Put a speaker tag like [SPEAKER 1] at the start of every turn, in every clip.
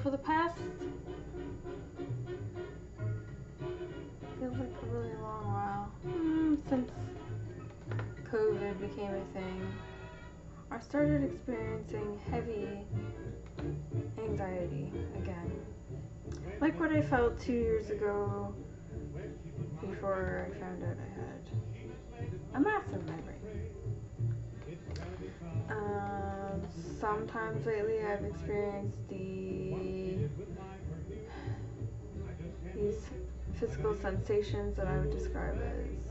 [SPEAKER 1] for the past, feels like a really long while, since COVID became a thing, I started experiencing heavy anxiety again. Like what I felt 2 years ago before I found out I had a mass in my brain. Sometimes lately I've experienced these physical sensations that I would describe as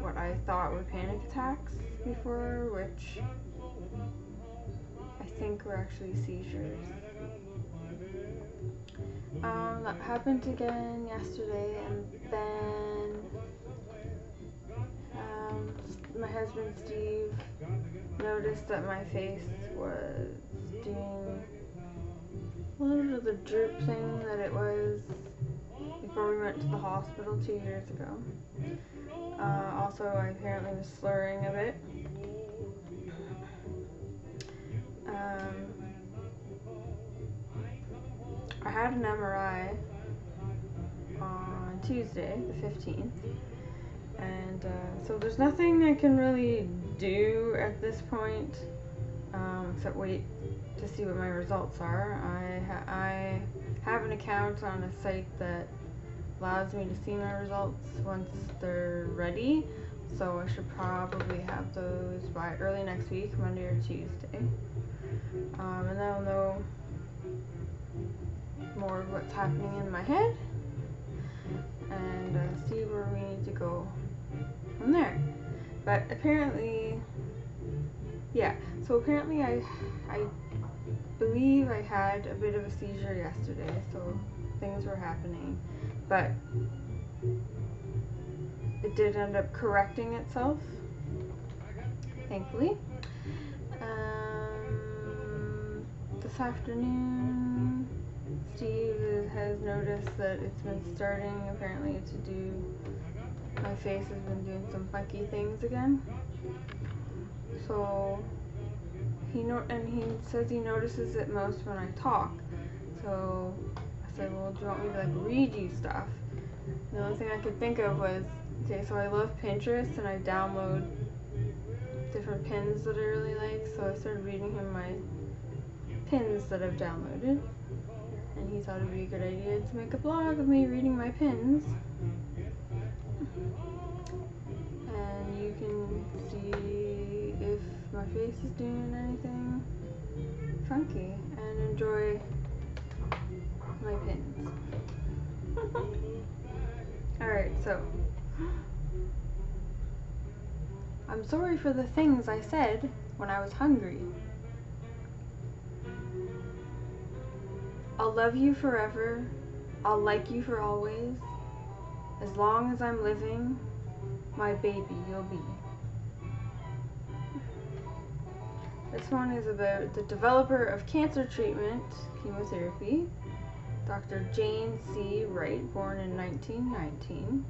[SPEAKER 1] what I thought were panic attacks before, which I think were actually seizures. That happened again yesterday, and then my husband Steve noticed that my face was doing a little bit of the droop thing that it was before we went to the hospital 2 years ago. Also, I apparently was slurring a bit. I had an MRI on Tuesday, the 15th, and so there's nothing I can really do at this point except wait to see what my results are. I have an account on a site that allows me to see my results once they're ready, so I should probably have those by early next week, Monday or Tuesday, and then I'll know more of what's happening in my head and see where we need to go from there. But apparently, apparently I believe I had a bit of a seizure yesterday, so things were happening, but it did end up correcting itself, thankfully. This afternoon, Steve has noticed that it's been starting apparently to do, my face has been doing some funky things again. So he says he notices it most when I talk. So I said, well, do you want me to like read you stuff? The only thing I could think of was, okay, so I love Pinterest and I download different pins that I really like. So I started reading him my pins that I've downloaded, and he thought it would be a good idea to make a blog of me reading my pins. And you can see if my face is doing anything funky and enjoy my pins. Alright, so I'm sorry for the things I said when I was hungry. I'll love you forever. I'll like you for always. As long as I'm living, my baby you'll be. This one is about the developer of cancer treatment, chemotherapy, Dr. Jane C. Wright, born in 1919.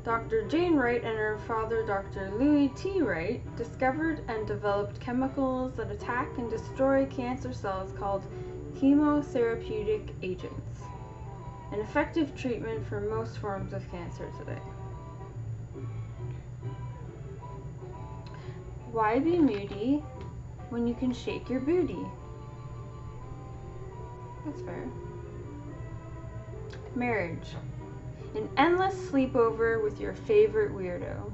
[SPEAKER 1] Dr. Jane Wright and her father, Dr. Louis T. Wright, discovered and developed chemicals that attack and destroy cancer cells called chemotherapeutic agents, an effective treatment for most forms of cancer today. Why be moody when you can shake your booty? That's fair. Marriage. An endless sleepover with your favorite weirdo.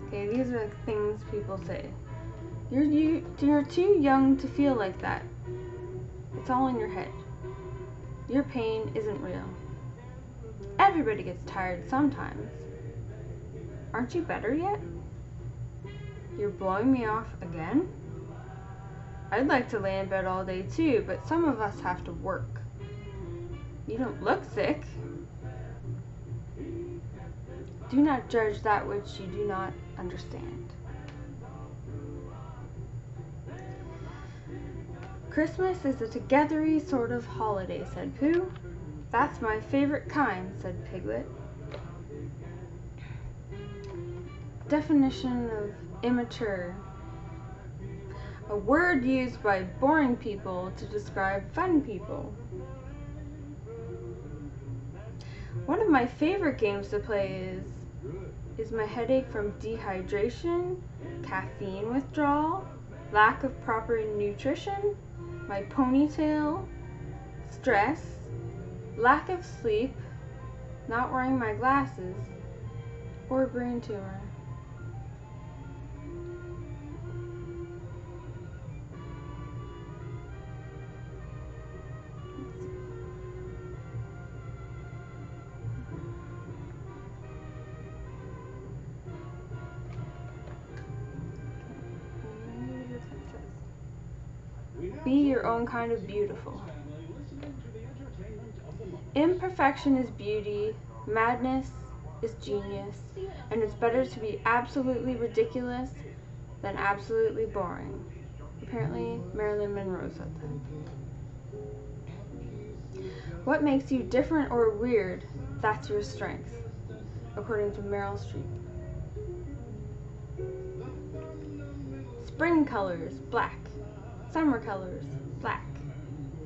[SPEAKER 1] Okay, these are things people say. You're too young to feel like that. It's all in your head. Your pain isn't real. Everybody gets tired sometimes. Aren't you better yet? You're blowing me off again? I'd like to lay in bed all day too, but some of us have to work. You don't look sick. Do not judge that which you do not understand. Christmas is a togethery sort of holiday, said Pooh. That's my favorite kind, said Piglet. Definition of immature. A word used by boring people to describe fun people. One of my favorite games to play is my headache from dehydration, caffeine withdrawal, lack of proper nutrition, my ponytail, stress, lack of sleep, not wearing my glasses, or brain tumor. Be your own kind of beautiful. Imperfection is beauty, madness is genius, and it's better to be absolutely ridiculous than absolutely boring. Apparently, Marilyn Monroe said that. What makes you different or weird, that's your strength, according to Meryl Streep. Spring colors, black. Summer colors, black.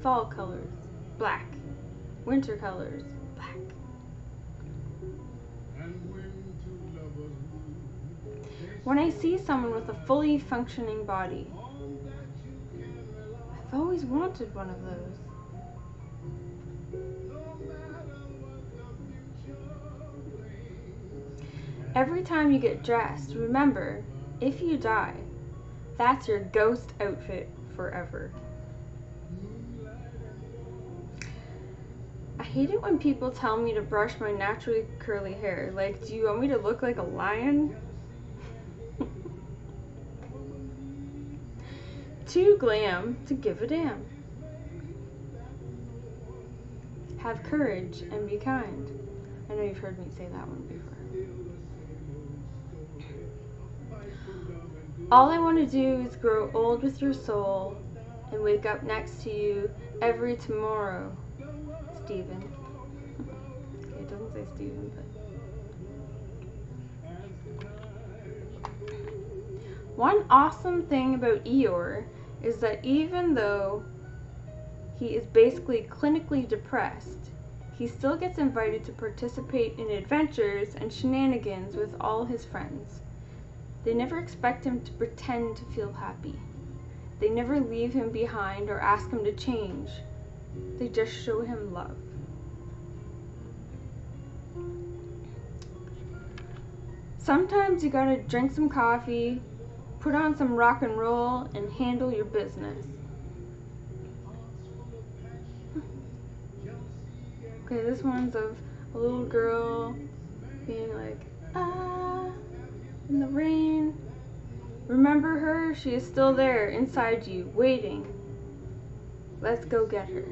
[SPEAKER 1] Fall colors, black. Winter colors, black. When I see someone with a fully functioning body, I've always wanted one of those. Every time you get dressed, remember, if you die, that's your ghost outfit forever. I hate it when people tell me to brush my naturally curly hair. Like, do you want me to look like a lion? Too glam to give a damn. Have courage and be kind. I know you've heard me say that one before. All I want to do is grow old with your soul and wake up next to you every tomorrow, Stephen. Okay, it doesn't say Stephen, but... One awesome thing about Eeyore is that even though he is basically clinically depressed, he still gets invited to participate in adventures and shenanigans with all his friends. They never expect him to pretend to feel happy. They never leave him behind or ask him to change. They just show him love. Sometimes you gotta drink some coffee, put on some rock and roll, and handle your business. Okay, this one's of a little girl being like, ah, in the rain. Remember her? She is still there, inside you, waiting. Let's go get her.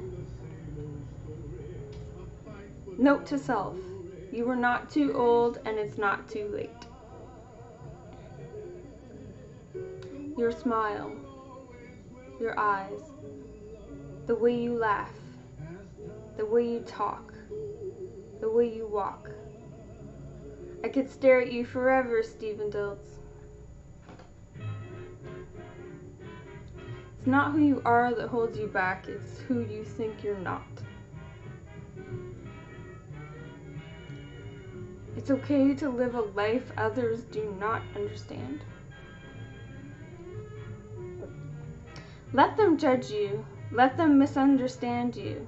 [SPEAKER 1] Note to self, you are not too old and it's not too late. Your smile, your eyes, the way you laugh, the way you talk, the way you walk. I could stare at you forever, Stephen Diltz. It's not who you are that holds you back, it's who you think you're not. It's okay to live a life others do not understand. Let them judge you. Let them misunderstand you.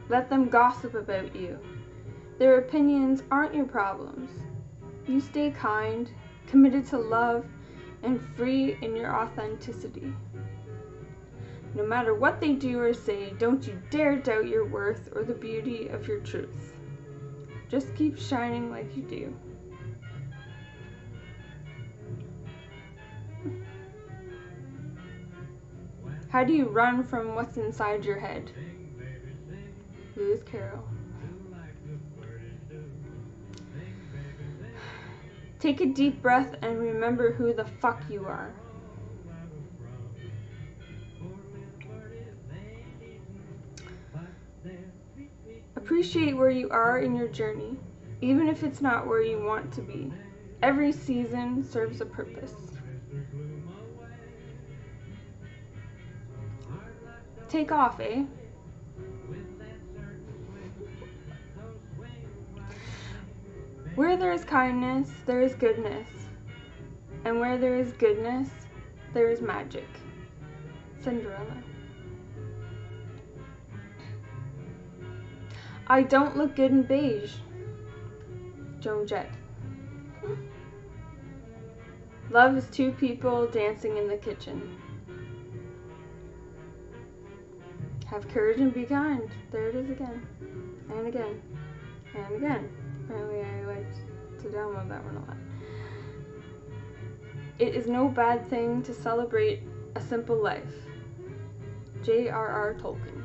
[SPEAKER 1] Let them gossip about you. Their opinions aren't your problems. You stay kind, committed to love, and free in your authenticity. No matter what they do or say, don't you dare doubt your worth or the beauty of your truth. Just keep shining like you do. How do you run from what's inside your head? Lewis Carroll. Take a deep breath and remember who the fuck you are. Appreciate where you are in your journey, even if it's not where you want to be. Every season serves a purpose. Take off, eh? Where there is kindness, there is goodness. And where there is goodness, there is magic. Cinderella. I don't look good in beige. Joan Jett. Love is two people dancing in the kitchen. Have courage and be kind. There it is again. And again. And again. Apparently I liked to download that one a lot. It is no bad thing to celebrate a simple life. J.R.R. Tolkien.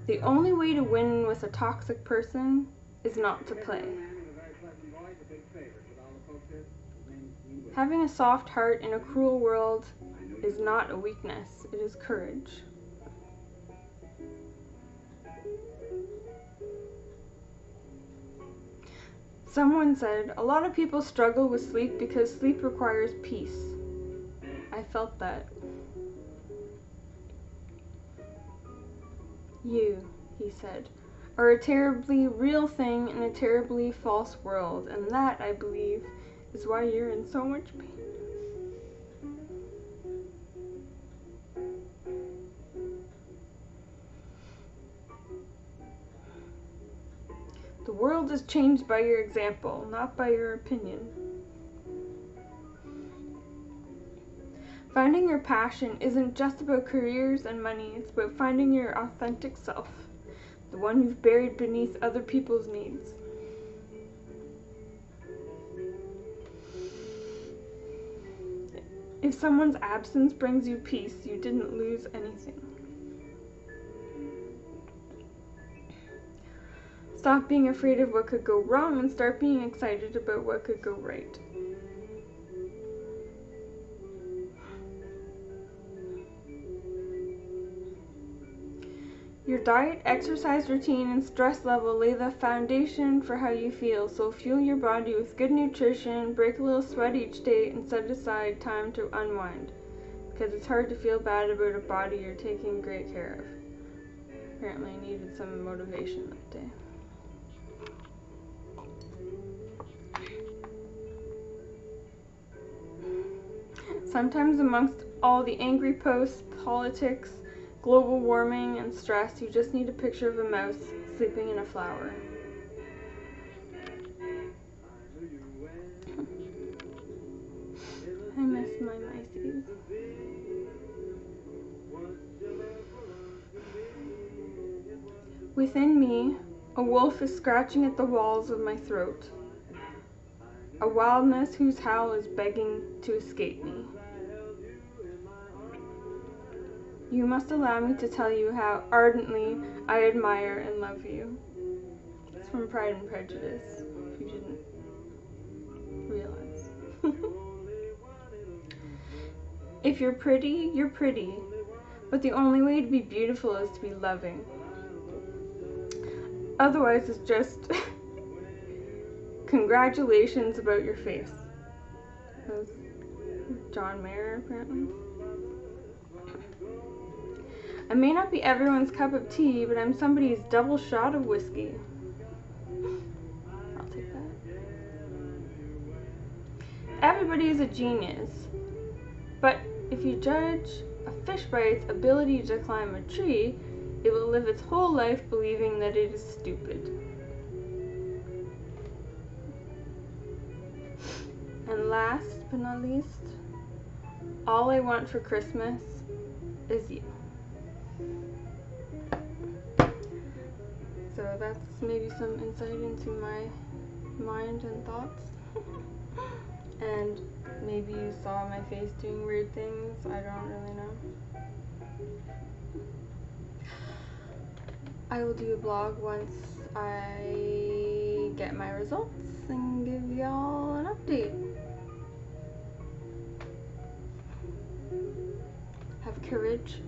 [SPEAKER 1] The only way to win with a toxic person is not to play. Having a soft heart in a cruel world is not a weakness, it is courage. Someone said, a lot of people struggle with sleep because sleep requires peace. I felt that. You, he said, are a terribly real thing in a terribly false world, and that, I believe, is why you're in so much pain. The world is changed by your example, not by your opinion. Finding your passion isn't just about careers and money, it's about finding your authentic self, the one you've buried beneath other people's needs. If someone's absence brings you peace, you didn't lose anything. Stop being afraid of what could go wrong and start being excited about what could go right. Your diet, exercise routine, and stress level lay the foundation for how you feel, so fuel your body with good nutrition, break a little sweat each day, and set aside time to unwind. Because it's hard to feel bad about a body you're taking great care of. Apparently I needed some motivation that day. Sometimes amongst all the angry posts, politics, global warming, and stress, you just need a picture of a mouse sleeping in a flower. I miss my miceys. Within me, a wolf is scratching at the walls of my throat. A wildness whose howl is begging to escape me. You must allow me to tell you how ardently I admire and love you. It's from Pride and Prejudice, if you didn't realize. If you're pretty, you're pretty. But the only way to be beautiful is to be loving. Otherwise, it's just congratulations about your face. That was John Mayer, apparently. I may not be everyone's cup of tea, but I'm somebody's double shot of whiskey. I'll take that. Everybody is a genius, but if you judge a fish by its ability to climb a tree, it will live its whole life believing that it is stupid. And last but not least, all I want for Christmas is you. So that's maybe some insight into my mind and thoughts. And maybe you saw my face doing weird things. I don't really know. I will do a blog once I get my results and give y'all an update. Have courage